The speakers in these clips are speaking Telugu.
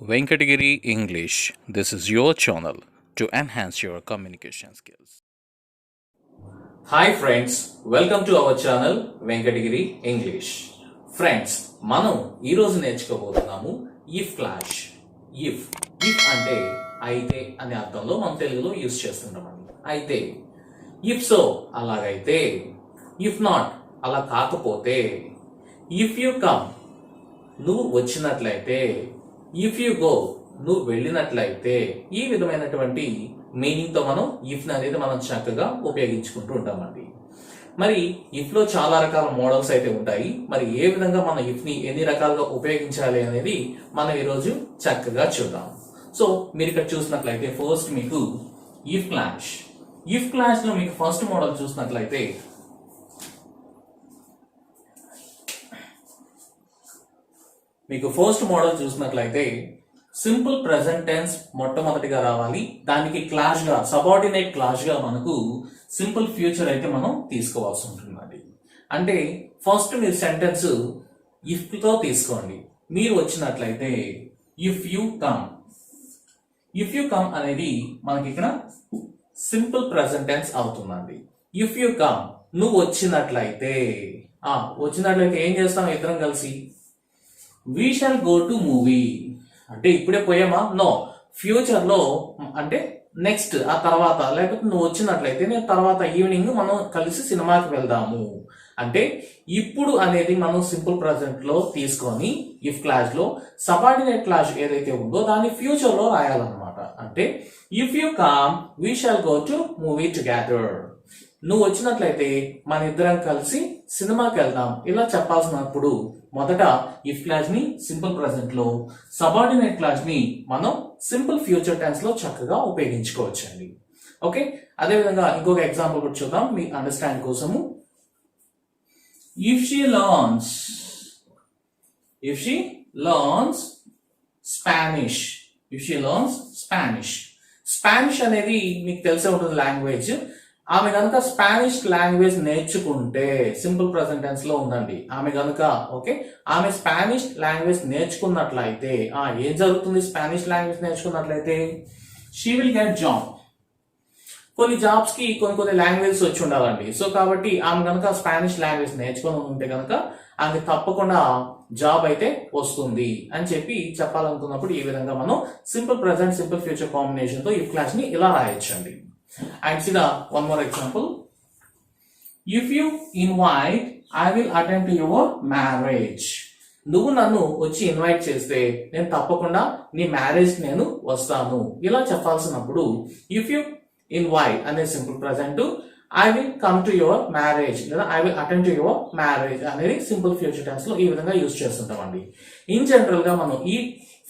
Venkatagiri English. This is your channel to enhance your communication skills. Hi friends, welcome to our channel Venkatagiri English. Friends, మనం ఈరోజు నేర్చుకోబోతున్నాము ఇఫ్ క్లాష్. ఇఫ్ అంటే అయితే అనే అర్థంలో మనం తెలుగులో యూజ్ చేస్తుంటామండి. అయితే ఇఫ్ సో అలాగైతే, ఇఫ్ నాట్ అలా కాకపోతే, ఇఫ్ యు కమ్ నువ్వు వచ్చినట్లయితే, ఇఫ్ యు గో నువ్వు వెళ్ళినట్లయితే, ఈ విధమైనటువంటి మీనింగ్ తో మనం ఇఫ్ అనేది మనం చక్కగా ఉపయోగించుకుంటూ ఉంటామండి. మరి ఇఫ్ లో చాలా రకాల మోడల్స్ అయితే ఉంటాయి. మరి ఏ విధంగా మనం ఇఫ్ ని ఎన్ని రకాలుగా ఉపయోగించాలి అనేది మనం ఈరోజు చక్కగా చూద్దాం. సో మీరు ఇక్కడ చూసినట్లయితే ఫస్ట్ మీకు ఇఫ్ క్లాష్. ఇఫ్ క్లాష్ లో మీకు ఫస్ట్ మోడల్ చూసినట్లయితే సింపుల్ ప్రెజెంట్ టెన్స్ మొట్టమొదటిగా రావాలి. దానికి క్లాష్ గా సబార్డినేట్ క్లాష్ గా మనకు సింపుల్ ఫ్యూచర్ అయితే మనం తీసుకోవాల్సి ఉంటుందండి. అంటే ఫస్ట్ మీరు సెంటెన్స్ ఇఫ్ తో తీసుకోండి. మీరు వచ్చినట్లయితే if you come. If you come అనేది మనకి ఇక్కడ సింపుల్ ప్రెజెంట్ టెన్స్ అవుతుందండి. ఇఫ్ యు కమ్ నువ్వు వచ్చినట్లయితే, ఏం చేస్తాం ఇద్దరం కలిసి? We shall go to movie. అంటే ఇప్పుడే పోయామా? నో, ఫ్యూచర్ లో, అంటే నెక్స్ట్ ఆ తర్వాత, లేకపోతే నువ్వు వచ్చినట్లయితే నేను తర్వాత ఈవినింగ్ మనం కలిసి సినిమాకి వెళ్దాము. అంటే ఇప్పుడు అనేది మనం సింపుల్ ప్రెజెంట్ లో తీసుకొని ఇఫ్ క్లాష్ లో సబార్డినేట్ క్లాష్ ఏదైతే ఉందో దాన్ని ఫ్యూచర్ లో రాయాలన్నమాట. అంటే if you come we shall go to movie together. నువ్వు వచ్చినట్లయితే మన ఇద్దరం కలిసి సినిమాకి వెళ్దాం. ఇలా చెప్పాల్సినప్పుడు మొదట ఇఫ్ క్లాష్ ని సింపుల్ ప్రెజెంట్ లో, సబార్డినేట్ క్లాష్ ని మనం సింపుల్ ఫ్యూచర్ టెన్స్ లో చక్కగా ఉపయోగించుకోవచ్చండి. ఓకే, అదే విధంగా ఇంకొక ఎగ్జాంపుల్ కూడా చూద్దాం మీ అండర్స్టాండ్ కోసము. If she learns Spanish. Spanish అనేది మీకు తెలిసే ఉంటుంది లాంగ్వేజ్. ఆమె కనుక స్పానిష్ లాంగ్వేజ్ నేర్చుకుంటే, సింపుల్ ప్రెజెంట్ టెన్స్ లో ఉందండి. ఆమె స్పానిష్ లాంగ్వేజ్ నేర్చుకున్నట్లయితే ఏం జరుగుతుంది? స్పానిష్ లాంగ్వేజ్ నేర్చుకున్నట్లయితే షీ విల్ గెట్ జాబ్. కొన్ని జాబ్స్ కి కొన్ని లాంగ్వేజెస్ వచ్చి ఉండాలండి. సో కాబట్టి ఆమె కనుక స్పానిష్ లాంగ్వేజ్ నేర్చుకుని ఉంటే కనుక ఆమె తప్పకుండా జాబ్ అయితే వస్తుంది అని చెప్పాలనుకున్నప్పుడు ఈ విధంగా మనం simple present simple future combination తో ఇఫ్ క్లాష్ ని ఇలా రాయొచ్చండి. And see the one more example. If you invite, I will attend to your marriage. నువ్వు నన్ను వచ్చి ఇన్వైట్ చేస్తే నేను తప్పకుండా నీ మ్యారేజ్ నేను వస్తాను. ఇలా చెప్పాల్సినప్పుడు ఇఫ్ యు ఇన్వైట్ అనే simple present, I will come to your marriage లేదా I will attend to your marriage అనేది సింపుల్ ఫ్యూచర్ టెన్స్ లో ఈ విధంగా యూజ్ చేస్తుంటామండి. ఇన్ జనరల్ గా మనం ఈ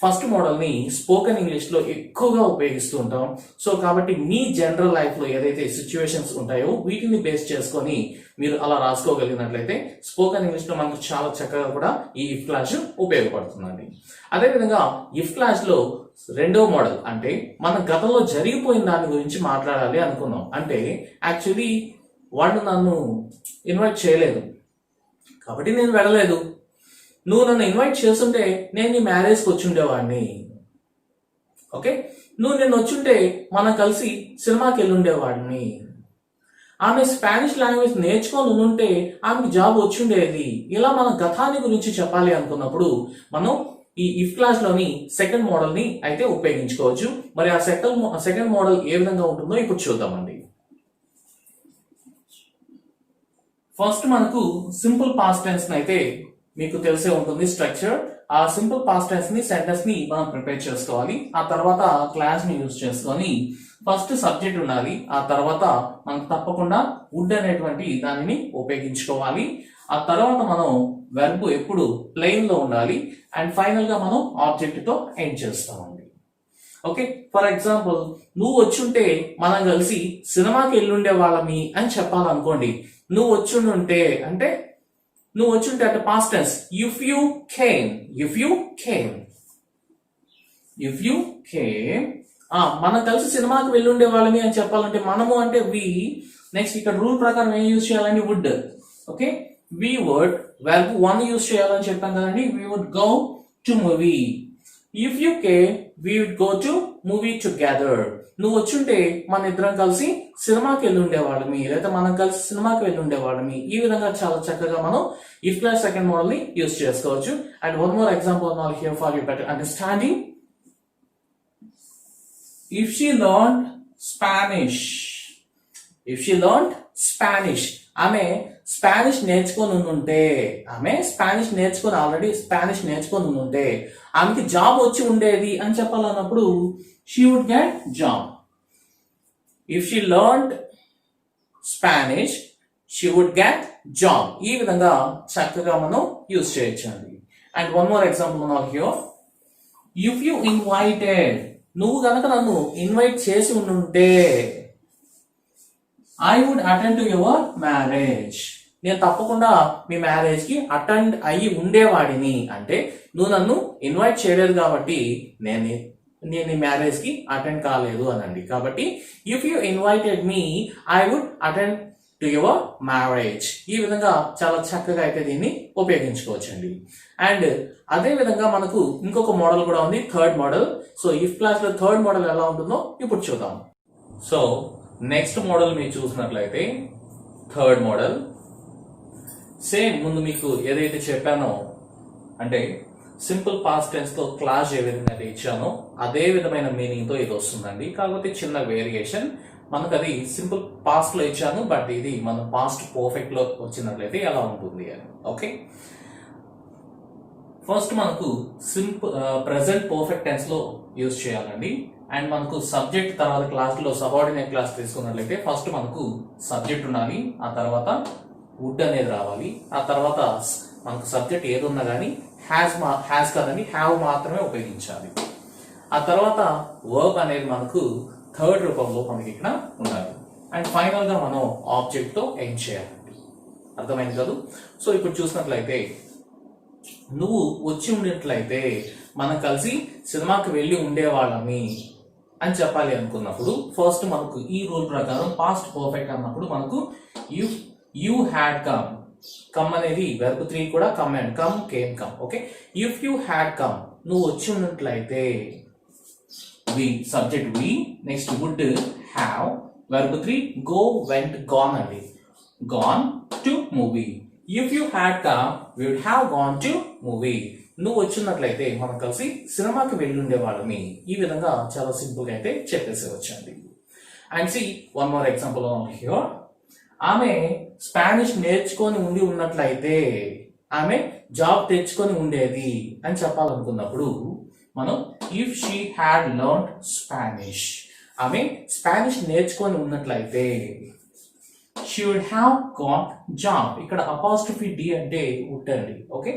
ఫస్ట్ మోడల్ ని స్పోకెన్ ఇంగ్లీష్ లో ఎక్కువగా ఉపయోగిస్తూ ఉంటాం. సో కాబట్టి మీ జనరల్ లైఫ్ లో ఏదైతే సిచ్యువేషన్స్ ఉంటాయో వీటిని బేస్ చేసుకొని మీరు అలా రాసుకోగలిగినట్లయితే స్పోకెన్ ఇంగ్లీష్ లో మనకు చాలా చక్కగా కూడా ఈ ఇఫ్ క్లాష్ ఉపయోగపడుతుందండి. అదేవిధంగా ఇఫ్ క్లాష్ లో రెండో మోడల్, అంటే మన గతంలో జరిగిపోయిన దాని గురించి మాట్లాడాలి అనుకున్నాం. అంటే యాక్చువల్లీ వాడు నన్ను ఇన్వైట్ చేయలేదు కాబట్టి నేను వెళ్ళలేదు. నువ్వు నన్ను ఇన్వైట్ చేస్తుంటే నేను నీ మ్యారేజ్కి వచ్చి ఉండేవాడిని. ఓకే, నువ్వు నేను వచ్చుంటే మనం కలిసి సినిమాకి వెళ్ళి ఉండేవాడిని. ఆమె స్పానిష్ లాంగ్వేజ్ నేర్చుకొని ఉంటే ఆమెకి జాబ్ వచ్చి ఉండేది. ఇలా మన గతాన్ని గురించి చెప్పాలి అనుకున్నప్పుడు మనం ఈ ఇఫ్ క్లాస్ లోని సెకండ్ మోడల్ ని అయితే ఉపయోగించుకోవచ్చు. మరి ఆ సెకండ్ మోడల్ ఏ విధంగా ఉంటుందో ఇప్పుడు చూద్దామండి. ఫస్ట్ మనకు సింపుల్ పాస్ట్ టెన్స్ అయితే మీకు తెలిసే ఉంటుంది స్ట్రక్చర్. ఆ సింపుల్ పాస్ట్ టెన్స్ ని సెంటెన్స్ ని మనం ప్రిపేర్ చేసుకోవాలి. ఆ తర్వాత క్లాస్ ని యూజ్ చేసుకొని ఫస్ట్ సబ్జెక్ట్ ఉండాలి. ఆ తర్వాత మనకు తప్పకుండా వుడ్ అనేటువంటి దానిని ఉపయోగించుకోవాలి. ఆ తర్వాత మనం వెర్బ్ ఎప్పుడు ప్లెయిన్ లో ఉండాలి. అండ్ ఫైనల్ గా మనం ఆబ్జెక్ట్ తో ఎండ్ చేస్తామండి. ఓకే, ఫర్ ఎగ్జాంపుల్ నువ్వు వచ్చుంటే మనం కలిసి సినిమాకి వెళ్ళుండే వాళ్ళమి అని చెప్పాలనుకోండి. నువ్వు వచ్చుంటే అంటే past tense. If you came మనం కలిసి సినిమాకి వెళ్ళుండే వాళ్ళమి అని చెప్పాలంటే మనము అంటే వి. నెక్స్ట్ ఇక్కడ రూల్ ప్రకారం ఏం యూజ్ చేయాలండి? Would. Okay, we would verb 1 use చేయాలని చెప్పాను కదండి. We would go to movie. If you came we would go to movie together. నువ్వు వచ్చుంటే మన ఇద్దరం కలిసి సినిమాకి వెళ్ళి ఉండేవాళ్ళమి, లేదా మనం కలిసి సినిమాకి వెళ్ళి ఉండేవాళ్ళమి. ఈ విధంగా చాలా చక్కగా మనం ఇఫ్ ప్లస్ సెకండ్ మోడల్ ని యూజ్ చేసుకోవచ్చు. And one more example here for you better understanding. If she learned Spanish. If she learned Spanish. ఆమె స్పానిష్ నేర్చుకొని ఉంటే, ఆల్రెడీ స్పానిష్ నేర్చుకొని ఉంటే ఆమెకి జాబ్ వచ్చి ఉండేది అని చెప్పాలన్నప్పుడు she would get job. If she learned Spanish she would get job. ఈ విధంగా చక్కగా మనం యూజ్ చేయొచ్చండి. And one more example here. If you invited. నువ్వు కనుక నన్ను ఇన్వైట్ చేసి ఉంటే I would attend to your marriage. నేను తప్పకుండా మీ మ్యారేజ్ కి అటెండ్ అయ్యి ఉండేవాడిని. అంటే నువ్వు నన్ను ఇన్వైట్ చేయలేదు కాబట్టి నేను ఈ మ్యారేజ్ కి అటెండ్ కాలేదు అనండి. కాబట్టి if you invited me I would attend to your marriage. ఈ విధంగా చాలా చక్కగా అయితే దీన్ని ఉపయోగించుకోవచ్చండి. అండ్ అదే విధంగా మనకు ఇంకొక మోడల్ కూడా ఉంది, third model. So if clause లో థర్డ్ మోడల్ ఎలా ఉంటుందో ఇప్పుడు చూద్దాం. సో నెక్స్ట్ మోడల్ మీరు చూసినట్లయితే థర్డ్ మోడల్ సేమ్ ముందు మీకు ఏదైతే చెప్పానో, అంటే సింపుల్ పాస్ట్ టెన్స్ తో క్లాస్ ఏ విధంగా అయితే ఇచ్చానో అదే విధమైన మీనింగ్ తో ఇది వస్తుందండి. కాకపోతే చిన్న వేరియేషన్. మనకు అది సింపుల్ పాస్ట్ లో ఇచ్చాను, బట్ ఇది మన పాస్ట్ పర్ఫెక్ట్ లో వచ్చినట్లయితే ఎలా ఉంటుంది అని. ఓకే, ఫస్ట్ మనకు ప్రెసెంట్ పర్ఫెక్ట్ టెన్స్ లో యూజ్ చేయాలండి. అండ్ మనకు సబ్జెక్ట్ తర్వాత క్లాస్ లో సబార్డినేట్ క్లాస్ తీసుకున్నట్లయితే ఫస్ట్ మనకు సబ్జెక్ట్ ఉండాలి, ఆ తర్వాత వుడ్ అనేది రావాలి, ఆ తర్వాత మనకు సబ్జెక్ట్ ఏది ఉన్నా కానీ హ్యాస్ కాదని హ్యావ్ మాత్రమే ఉపయోగించాలి. ఆ తర్వాత వర్బ్ అనేది మనకు థర్డ్ రూపంలో మనకి ఇక్కడ ఉండాలి. అండ్ ఫైనల్ గా మనం ఆబ్జెక్ట్ తో ఎండ్ చేయాలండి. అర్థమైంది కదా? సో ఇప్పుడు చూసినట్లయితే నువ్వు వచ్చి ఉన్నట్లయితే మనం కలిసి సినిమాకి వెళ్ళి ఉండేవాళ్ళమి అని చెప్పాలి అనుకున్నప్పుడు ఫస్ట్ మనకు ఈ రూల్ ప్రకారం పాస్ట్ పర్ఫెక్ట్ అన్నప్పుడు మనకు యూ హ్యాడ్ కమ్. కమ్ అనేది వెర్బ్ 3 కూడా come and come came come. Okay, if you had come నువ్వు వచ్చి ఉన్నట్లయితే we subject we, next would have, verb 3 go went gone అండి, gone to movie. If you had come we would have gone to movie. నువ్వు వచ్చినట్లయితే మనం కలిసి సినిమాకి వెళ్ళి ఉండేవాళ్ళమి. ఈ విధంగా చాలా సింపుల్ గా అయితే చెప్పేసేవచ్చండి. And see one more example here. ఆమె స్పానిష్ నేర్చుకొని ఉన్నట్లయితే ఆమె జాబ్ తెచ్చుకొని ఉండేది అని చెప్పాలనుకున్నప్పుడు మనం if she had learned Spanish. ఆమె స్పానిష్ నేర్చుకొని ఉన్నట్లయితే she would have got job. ఇక్కడ అపాస్ట్రఫీ డి అంటే వుడ్ అండి. Okay,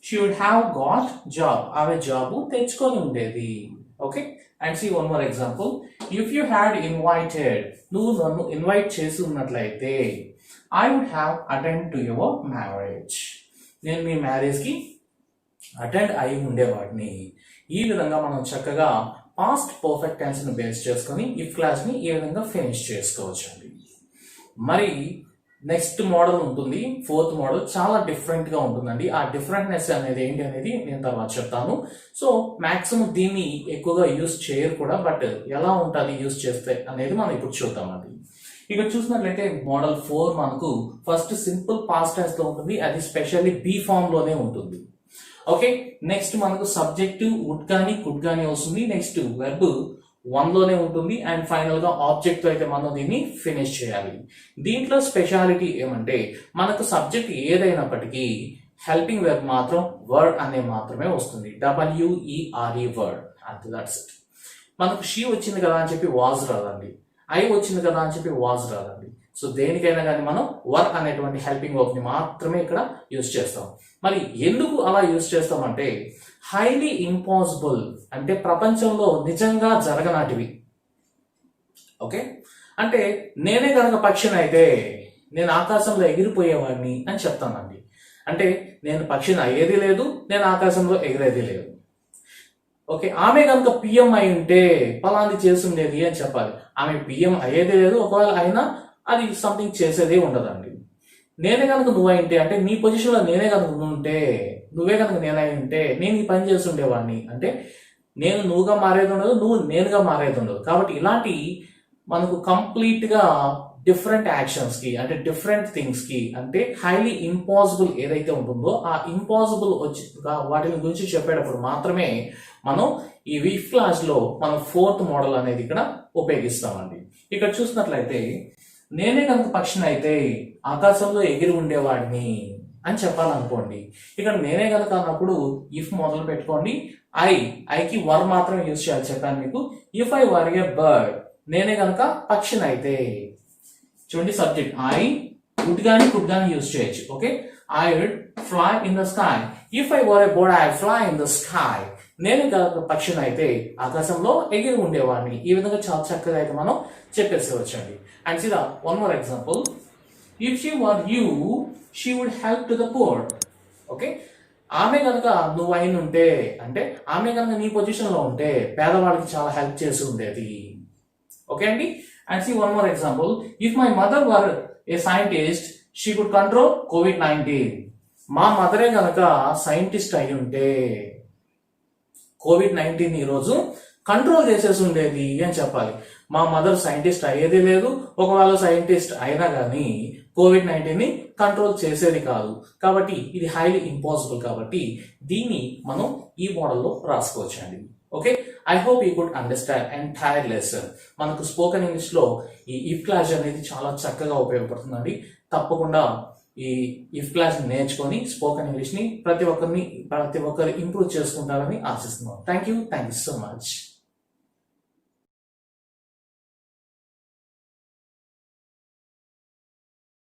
she would have got job. ఆమె జాబ్ తెచ్చుకొని ఉండేది. Okay, and see one more example. If you had invited, నువ్వు నన్ను ఇన్వైట్ చేసి ఉన్నట్లయితే I would have attend to your marriage. నేను మీ మ్యారేజ్ కి అటెండ్ అయి ఉండేవాడిని. ఈ విధంగా మనం చక్కగా పాస్ట్ పర్ఫెక్ట్ టెన్స్ ని బేస్ చేసుకొని ఇఫ్ క్లాస్ ని ఈ విధంగా ఫినిష్ చేసుకోవచ్చు అండి. మరి నెక్స్ట్ మోడల్ ఉంటుంది, ఫోర్త్ మోడల్. చాలా డిఫరెంట్ గా ఉంటుందండి. ఆ డిఫరెంట్నెస్ అనేది ఏంటి అనేది నేను తర్వాత చెప్తాను. సో మాక్సిమం దీన్ని ఎక్కువగా యూజ్ చేయరు కూడా, బట్ ఎలా ఉంటుంది యూజ్ చేస్తే అనేది మనం ఇప్పుడు చూద్దామండి. ఇక్కడ చూసినట్లయితే మోడల్ 4 మనకు ఫస్ట్ సింపుల్ పాస్ట్ టెన్స్ లో ఉంటుంది, అది స్పెషల్లీ బి ఫామ్ లోనే ఉంటుంది. ఓకే, నెక్స్ట్ మనకు సబ్జెక్ట్ వుడ్ కానీ కుడ్ కానీ వస్తుంది. నెక్స్ట్ వెర్బ్ 1 లోనే ఉంటుంది. అండ్ ఫైనల్ గా ఆబ్జెక్ట్ తో అయితే మనం దీన్ని ఫినిష్ చేయాలి. దీంట్లో స్పెషాలిటీ ఏమంటే మనకు సబ్జెక్ట్ ఏదైనప్పటికీ హెల్పింగ్ వెర్బ్ మాత్రం వర్డ్ అనే మాత్రమే వస్తుంది. WERE word. అంతే, దట్స్ ఇట్. మనకు షీ వచ్చింది కదా అని చెప్పి వాజ్ రాదండి, ఐ వచ్చింది కదా అని చెప్పి వాజ్ రాదండి. సో దేనికైనా కానీ మనం వర్ అనేటువంటి హెల్పింగ్ వర్బ్ ని మాత్రమే ఇక్కడ యూజ్ చేస్తాం. మరి ఎందుకు అలా యూజ్ చేస్తామంటే హైలీ ఇంపాసిబుల్ అంటే ప్రపంచంలో నిజంగా జరగనాటివి. ఓకే, అంటే నేనే కనుక పక్షిని అయితే నేను ఆకాశంలో ఎగిరిపోయేవాడిని అని చెప్తానండి. అంటే నేను పక్షిని అయ్యేది లేదు, నేను ఆకాశంలో ఎగిరేది లేదు. ఓకే, ఆమె కనుక పిఎం అయి ఉంటే పలాంది చేస్తుండేది అని చెప్పాలి. ఆమె పిఎం అయ్యేదే లేదు, ఒకవేళ అయినా అది సంథింగ్ చేసేదే ఉండదండి. నేనే కనుక నువ్వు అయింటే అంటే నీ పొజిషన్ లో నేనే కనుక ఉంటే, నువ్వే కనుక నేనై ఉంటే నేను ఈ పని చేస్తుండేవాడిని అంటే నేను నువ్వుగా మారేది ఉండదు, నువ్వు నేనుగా మారేది ఉండదు. కాబట్టి ఇలాంటి మనకు కంప్లీట్ గా డిఫరెంట్ యాక్షన్స్ కి అంటే డిఫరెంట్ థింగ్స్ కి అంటే హైలీ ఇంపాసిబుల్ ఏదైతే ఉంటుందో ఆ ఇంపాసిబుల్ వచ్చి వాటి గురించి చెప్పేటప్పుడు మాత్రమే మనం ఈ ఇఫ్ క్లాస్ లో మనం ఫోర్త్ మోడల్ అనేది ఇక్కడ ఉపయోగిస్తామండి. ఇక్కడ చూసినట్లయితే నేనే కనుక పక్షిని అయితే ఆకాశంలో ఎగిరి ఉండేవాడిని అని చెప్పాలనుకోండి. ఇక్కడ నేనే కనుక అన్నప్పుడు ఇఫ్ మొదలు పెట్టుకోండి. ఐకి వర్ మాత్రం యూజ్ చేయాలి చెప్పాను మీకు. If I were a bird, నేనే కనుక పక్షిని అయితే, చూడండి సబ్జెక్ట్ ఐ వుడ్ గాని యూజ్ చేయొచ్చు. Okay, I would fly in the sky. If I were a bird I fly in the sky. నేను కనుక పక్షిని అయితే ఆకాశంలో ఎగిరి ఉండేవాడిని. ఈ విధంగా చాలా చక్కగా అయితే మనం చెప్పేసేవచ్చండి. And see the one more example. If she were you she would help to the poor. Okay, ఆమె కనుక నువ్వు అయిన ఉంటే అంటే ఆమె కనుక నీ పొజిషన్ లో ఉంటే పేదవాడికి చాలా హెల్ప్ చేసి ఉండేది. ఓకే అండి. And see one more example. If my mother were a scientist she could control COVID-19. మా మదరే కనుక సైంటిస్ట్ అయి ఉంటే COVID-19 ఈరోజు కంట్రోల్ చేసేసి ఉండేది అని చెప్పాలి. మా మదర్ సైంటిస్ట్ అయ్యేది లేదు, ఒకవేళ సైంటిస్ట్ అయినా కానీ COVID-19 ని కంట్రోల్ చేసేది కాదు. కాబట్టి ఇది హైలీ ఇంపాసిబుల్. కాబట్టి దీన్ని మనం ఈ మోడల్లో రాసుకోవచ్చండి. Okay, I hope you could understand entire lesson. మనకు స్పోకెన్ ఇంగ్లీష్ లో ఈ ఇఫ్ క్లాస్ అనేది చాలా చక్కగా ఉపయోగపడుతుందండి. తప్పకుండా ఈ ఇఫ్ క్లాస్ నేర్చుకొని స్పోకెన్ ఇంగ్లీష్ ని ప్రతి ఒక్కరు ఇంప్రూవ్ చేసుకుంటారని ఆశిస్తున్నాను. Thank you so much.